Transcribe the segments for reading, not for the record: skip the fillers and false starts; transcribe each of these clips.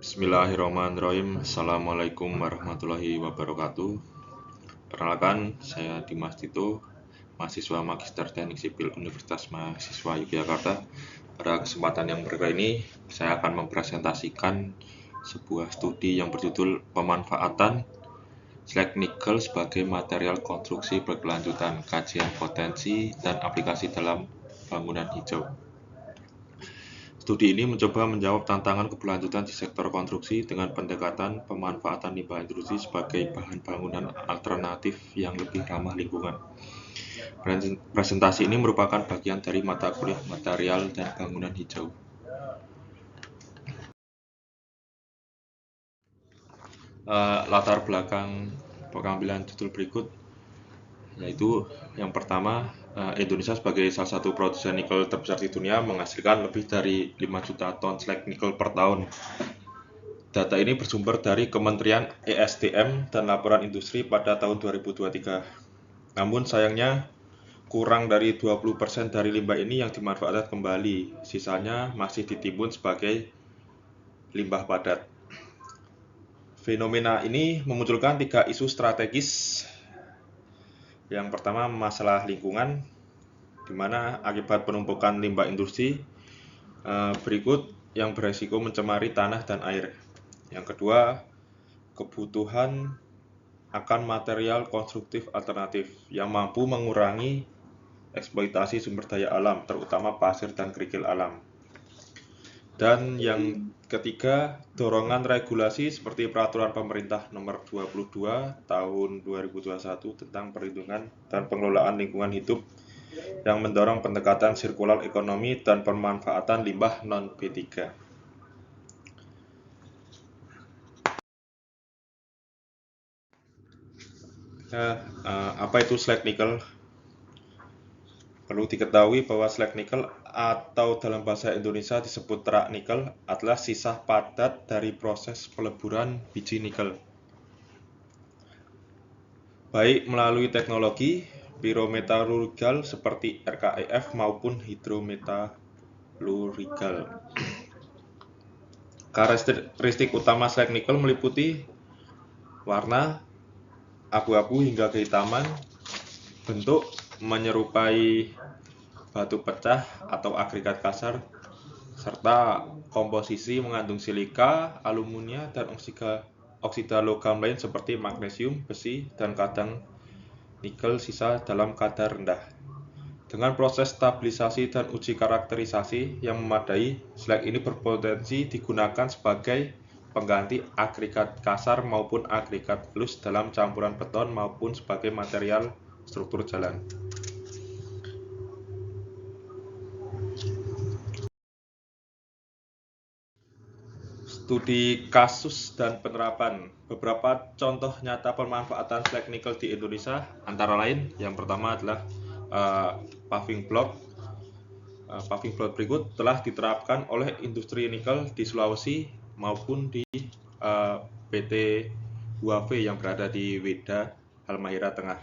Bismillahirrahmanirrahim. Assalamualaikum warahmatullahi wabarakatuh. Perkenalkan, saya Dimas Tito, mahasiswa Magister Teknik Sipil Universitas Mahasiswa Yogyakarta. Pada kesempatan yang berikut ini, saya akan mempresentasikan sebuah studi yang berjudul Pemanfaatan slag nikel sebagai material konstruksi berkelanjutan, kajian potensi dan aplikasi dalam bangunan hijau. Studi ini mencoba menjawab tantangan keberlanjutan di sektor konstruksi dengan pendekatan pemanfaatan limbah industri sebagai bahan bangunan alternatif yang lebih ramah lingkungan. Presentasi ini merupakan bagian dari mata kuliah material dan bangunan hijau. Latar belakang pengambilan judul berikut yaitu yang pertama, Indonesia sebagai salah satu produsen nikel terbesar di dunia menghasilkan lebih dari 5 juta ton slag nikel per tahun. Data ini bersumber dari Kementerian ESDM dan laporan industri pada tahun 2023. Namun sayangnya kurang dari 20% dari limbah ini yang dimanfaatkan kembali. Sisanya masih ditimbun sebagai limbah padat. Fenomena ini memunculkan 3 isu strategis. Yang pertama, masalah lingkungan, di mana akibat penumpukan limbah industri berikut yang beresiko mencemari tanah dan air. Yang kedua, kebutuhan akan material konstruktif alternatif yang mampu mengurangi eksploitasi sumber daya alam, terutama pasir dan kerikil alam. Dan yang ketiga, dorongan regulasi seperti Peraturan Pemerintah Nomor 22 Tahun 2021 tentang perlindungan dan pengelolaan lingkungan hidup yang mendorong pendekatan sirkular ekonomi dan pemanfaatan limbah non-B3. Apa itu slag nikel? Perlu diketahui bahwa slag nikel atau dalam bahasa Indonesia disebut terak nikel adalah sisa padat dari proses peleburan biji nikel. Baik melalui teknologi pyrometallurgical seperti RKEF maupun hidrometallurgical. Karakteristik utama slag nikel meliputi warna abu-abu hingga kehitaman, bentuk menyerupai batu pecah atau agregat kasar, serta komposisi mengandung silika, aluminium, dan oksida logam lain seperti magnesium, besi, dan kadang nikel sisa dalam kadar rendah. Dengan proses stabilisasi dan uji karakterisasi yang memadai, slag ini berpotensi digunakan sebagai pengganti agregat kasar maupun agregat halus dalam campuran beton maupun sebagai material struktur jalan. Studi kasus dan penerapan. Beberapa contoh nyata pemanfaatan slag nikel di Indonesia antara lain yang pertama adalah paving block. Paving block berikut telah diterapkan oleh industri nikel di Sulawesi maupun di PT Huawe yang berada di Weda, Halmahera Tengah.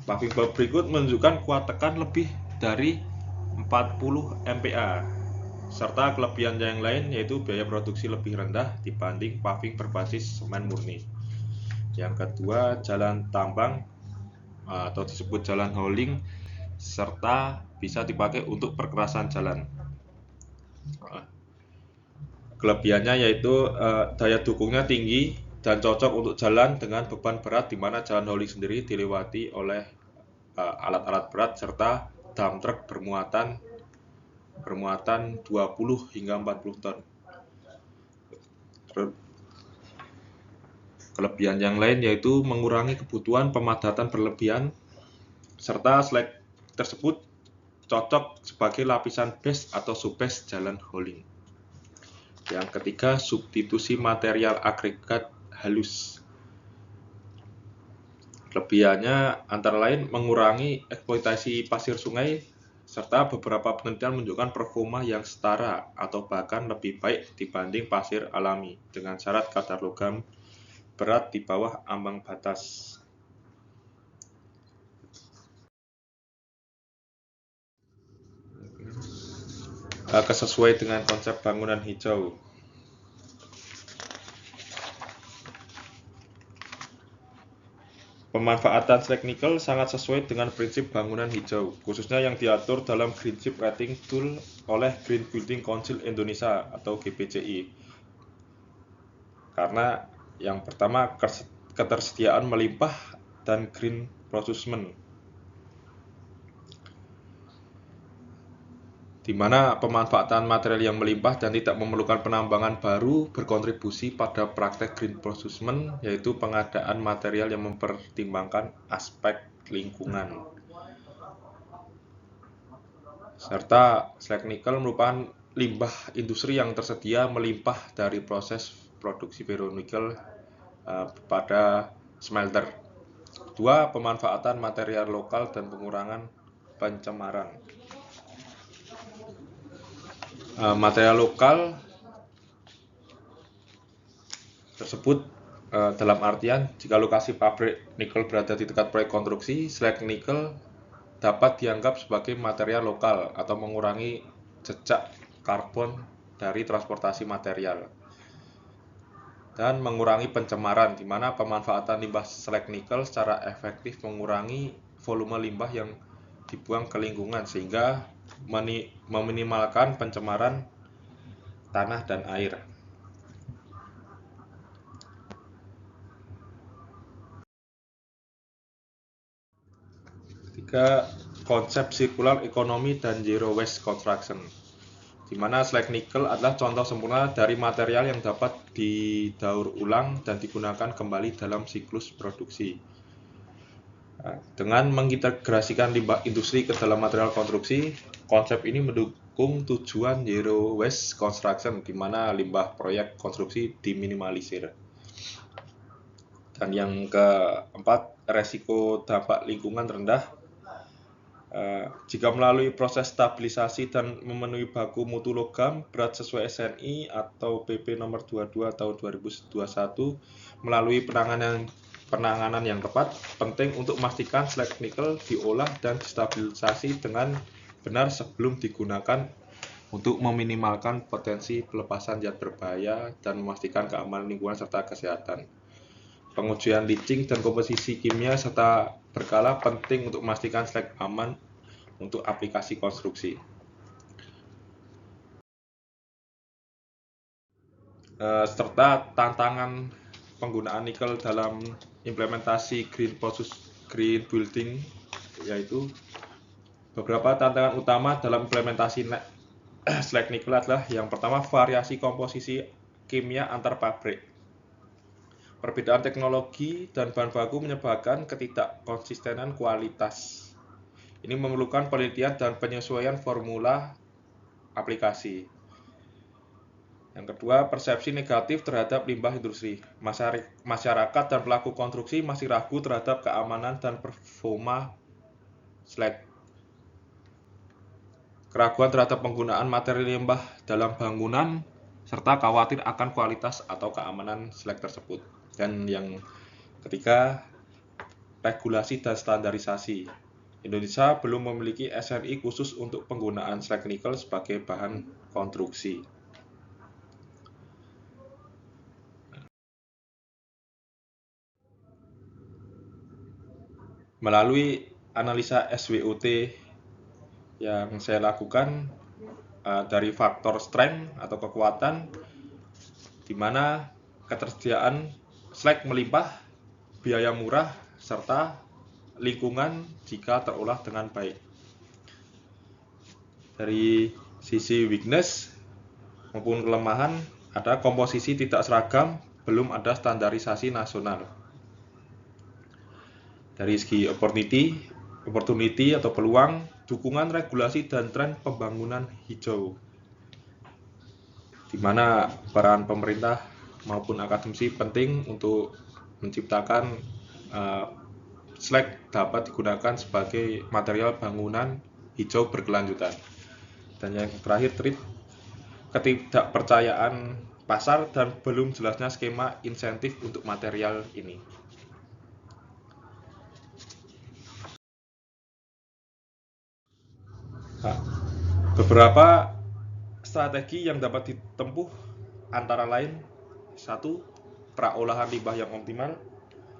Paving block berikut menunjukkan kuat tekan lebih dari 40 MPa, serta kelebihan yang lain yaitu biaya produksi lebih rendah dibanding paving berbasis semen murni. Yang kedua, jalan tambang atau disebut jalan hauling, serta bisa dipakai untuk perkerasan jalan. Kelebihannya yaitu daya dukungnya tinggi dan cocok untuk jalan dengan beban berat, di mana jalan hauling sendiri dilewati oleh alat-alat berat serta dump truck bermuatan 20 hingga 40 ton. Kelebihan yang lain yaitu mengurangi kebutuhan pemadatan berlebihan, serta slag tersebut cocok sebagai lapisan base atau subbase jalan hauling. Yang ketiga, substitusi material agregat halus. Kelebihannya antara lain mengurangi eksploitasi pasir sungai, serta beberapa penelitian menunjukkan performa yang setara atau bahkan lebih baik dibanding pasir alami dengan syarat kadar logam berat di bawah ambang batas. Sesuai dengan konsep bangunan hijau. Pemanfaatan slag nikel sangat sesuai dengan prinsip bangunan hijau, khususnya yang diatur dalam Green Chip Rating Tool oleh Green Building Council Indonesia atau GBCI. Karena yang pertama, ketersediaan melimpah dan green procurement, di mana pemanfaatan material yang melimpah dan tidak memerlukan penambangan baru berkontribusi pada praktek green procurement, yaitu pengadaan material yang mempertimbangkan aspek lingkungan. Serta slag nikel merupakan limbah industri yang tersedia melimpah dari proses produksi ferronikel pada smelter. Kedua, pemanfaatan material lokal dan pengurangan pencemaran. Material lokal tersebut dalam artian jika lokasi pabrik nikel berada di dekat proyek konstruksi, slag nikel dapat dianggap sebagai material lokal atau mengurangi jejak karbon dari transportasi material dan mengurangi pencemaran, di mana pemanfaatan limbah slag nikel secara efektif mengurangi volume limbah yang dibuang ke lingkungan sehingga meminimalkan pencemaran tanah dan air. Ketiga, konsep circular economy dan zero waste construction, di mana slag nikel adalah contoh sempurna dari material yang dapat didaur ulang dan digunakan kembali dalam siklus produksi. Dengan mengintegrasikan limbah industri ke dalam material konstruksi, konsep ini mendukung tujuan zero waste construction, di mana limbah proyek konstruksi diminimalisir. Dan yang keempat, resiko dampak lingkungan rendah. Jika melalui proses stabilisasi dan memenuhi baku mutu logam berat sesuai SNI atau PP nomor 22 tahun 2021 melalui penanganan yang tepat, penting untuk memastikan slag nikel diolah dan distabilisasi dengan benar sebelum digunakan untuk meminimalkan potensi pelepasan zat berbahaya dan memastikan keamanan lingkungan serta kesehatan. Pengujian leaching dan komposisi kimia serta berkala penting untuk memastikan slag aman untuk aplikasi konstruksi. Serta tantangan penggunaan nikel dalam implementasi green building, yaitu beberapa tantangan utama dalam implementasi slag nikel adalah yang pertama, variasi komposisi kimia antar pabrik. Perbedaan teknologi dan bahan baku menyebabkan ketidakkonsistenan kualitas. Ini memerlukan penelitian dan penyesuaian formula aplikasi. Yang kedua, persepsi negatif terhadap limbah industri. Masyarakat dan pelaku konstruksi masih ragu terhadap keamanan dan performa slag. Keraguan terhadap penggunaan materi limbah dalam bangunan, serta khawatir akan kualitas atau keamanan slag tersebut. Dan yang ketiga, regulasi dan standarisasi. Indonesia belum memiliki SNI khusus untuk penggunaan slag nikel sebagai bahan konstruksi. Melalui analisa SWOT yang saya lakukan dari faktor strength atau kekuatan, di mana ketersediaan slag melimpah, biaya murah, serta lingkungan jika terolah dengan baik. Dari sisi weakness maupun kelemahan, ada komposisi tidak seragam, belum ada standarisasi nasional. Dari segi opportunity atau peluang, dukungan regulasi dan tren pembangunan hijau, di mana peran pemerintah maupun akademisi penting untuk menciptakan slag dapat digunakan sebagai material bangunan hijau berkelanjutan. Dan yang terakhir, ketidakpercayaan pasar dan belum jelasnya skema insentif untuk material ini. Beberapa strategi yang dapat ditempuh antara lain: 1. Praolahan limbah yang optimal.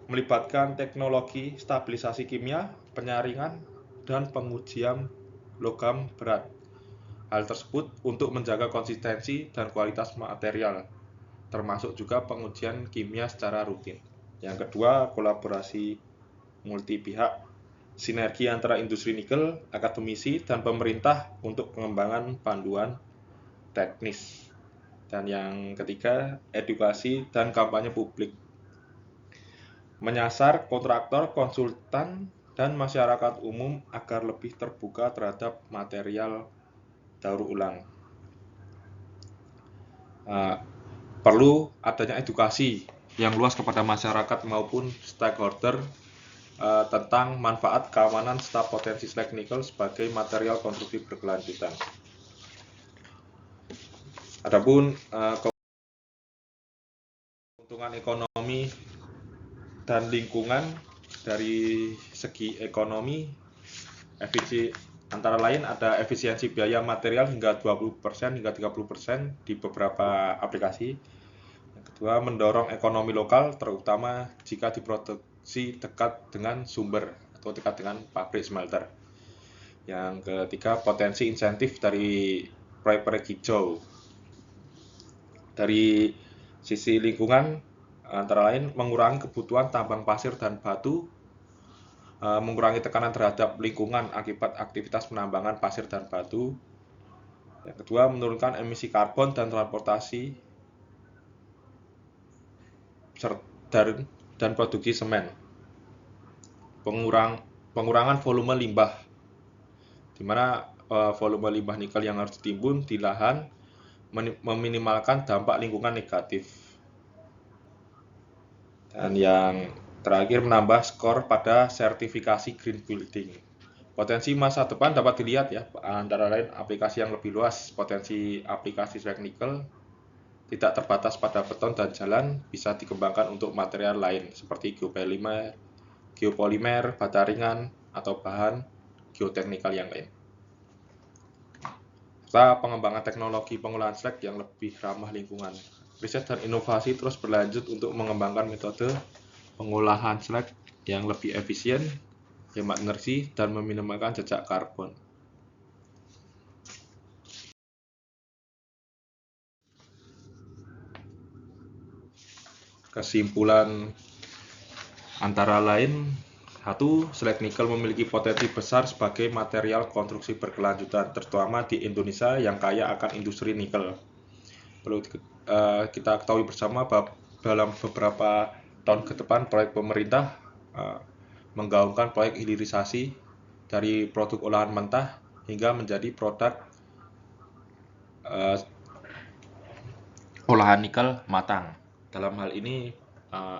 melibatkan teknologi stabilisasi kimia, penyaringan, dan pengujian logam berat. Hal tersebut untuk menjaga konsistensi dan kualitas material, termasuk juga pengujian kimia secara rutin. Yang kedua, kolaborasi multi pihak, sinergi antara industri nikel, akademisi, dan pemerintah untuk pengembangan panduan teknis. Dan yang ketiga, edukasi dan kampanye publik, menyasar kontraktor, konsultan, dan masyarakat umum agar lebih terbuka terhadap material daur ulang. Perlu adanya edukasi yang luas kepada masyarakat maupun stakeholder tentang manfaat, keamanan, serta potensi slag nikel sebagai material konstruksi berkelanjutan. Adapun keuntungan ekonomi dan lingkungan dari segi ekonomi, antara lain ada efisiensi biaya material hingga 20% hingga 30% di beberapa aplikasi. Yang kedua, mendorong ekonomi lokal terutama jika diproduksi dekat dengan sumber atau dekat dengan pabrik smelter. Yang ketiga, potensi insentif dari proyek-proyek hijau. Dari sisi lingkungan, antara lain mengurangi kebutuhan tambang pasir dan batu, mengurangi tekanan terhadap lingkungan akibat aktivitas penambangan pasir dan batu. Yang kedua, menurunkan emisi karbon dan transportasi dan produksi semen. Pengurangan volume limbah, di mana volume limbah nikel yang harus ditimbun di lahan meminimalkan dampak lingkungan negatif. Dan yang terakhir, menambah skor pada sertifikasi green building. Potensi masa depan dapat dilihat ya, antara lain aplikasi yang lebih luas. Potensi aplikasi slag nikel tidak terbatas pada beton dan jalan, bisa dikembangkan untuk material lain seperti geopolimer, bata ringan, atau bahan geoteknikal yang lain. Serta pengembangan teknologi pengolahan slag yang lebih ramah lingkungan. Riset dan inovasi terus berlanjut untuk mengembangkan metode pengolahan slag yang lebih efisien, hemat energi, dan meminimalkan jejak karbon. Kesimpulan antara lain, satu, slag nikel memiliki potensi besar sebagai material konstruksi berkelanjutan, terutama di Indonesia yang kaya akan industri nikel. Perlu kita ketahui bersama bahwa dalam beberapa tahun ke depan proyek pemerintah menggaungkan proyek hilirisasi dari produk olahan mentah hingga menjadi produk olahan nikel matang. Dalam hal ini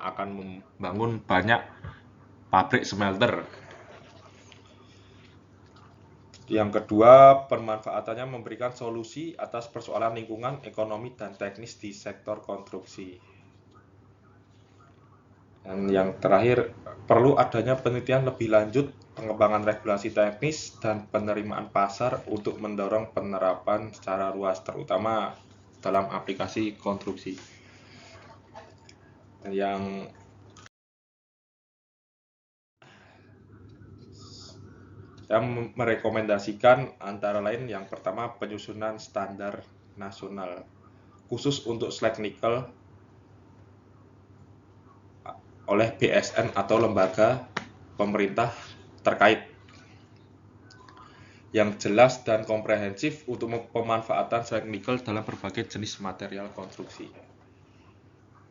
akan membangun banyak pabrik smelter. Yang kedua, pemanfaatannya memberikan solusi atas persoalan lingkungan, ekonomi, dan teknis di sektor konstruksi. Dan yang terakhir, perlu adanya penelitian lebih lanjut, pengembangan regulasi teknis, dan penerimaan pasar untuk mendorong penerapan secara luas, terutama dalam aplikasi konstruksi. Yang saya merekomendasikan antara lain yang pertama, penyusunan standar nasional khusus untuk slag nikel oleh BSN atau lembaga pemerintah terkait yang jelas dan komprehensif untuk pemanfaatan slag nikel dalam berbagai jenis material konstruksi.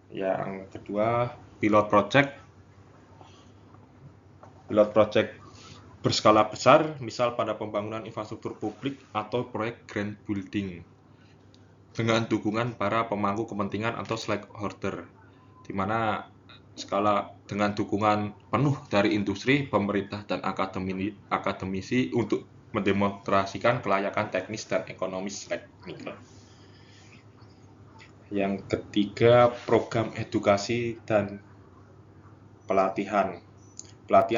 Yang kedua, pilot project berskala besar, misal pada pembangunan infrastruktur publik atau proyek grand building dengan dukungan para pemangku kepentingan atau stakeholder, di mana skala dengan dukungan penuh dari industri, pemerintah, dan akademisi untuk mendemonstrasikan kelayakan teknis dan ekonomis slag nikel. Yang ketiga, program edukasi dan pelatihan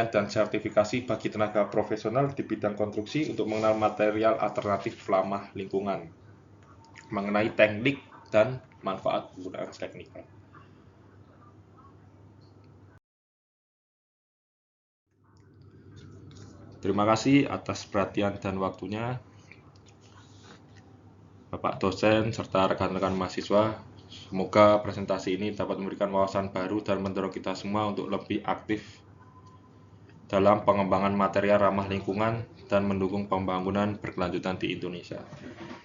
dan sertifikasi bagi tenaga profesional di bidang konstruksi untuk mengenal material alternatif ramah lingkungan, mengenai teknik dan manfaat penggunaan slag nikel. Terima kasih atas perhatian dan waktunya, Bapak dosen serta rekan-rekan mahasiswa. Semoga presentasi ini dapat memberikan wawasan baru dan mendorong kita semua untuk lebih aktif dalam pengembangan material ramah lingkungan dan mendukung pembangunan berkelanjutan di Indonesia.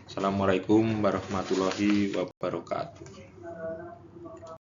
Assalamualaikum warahmatullahi wabarakatuh.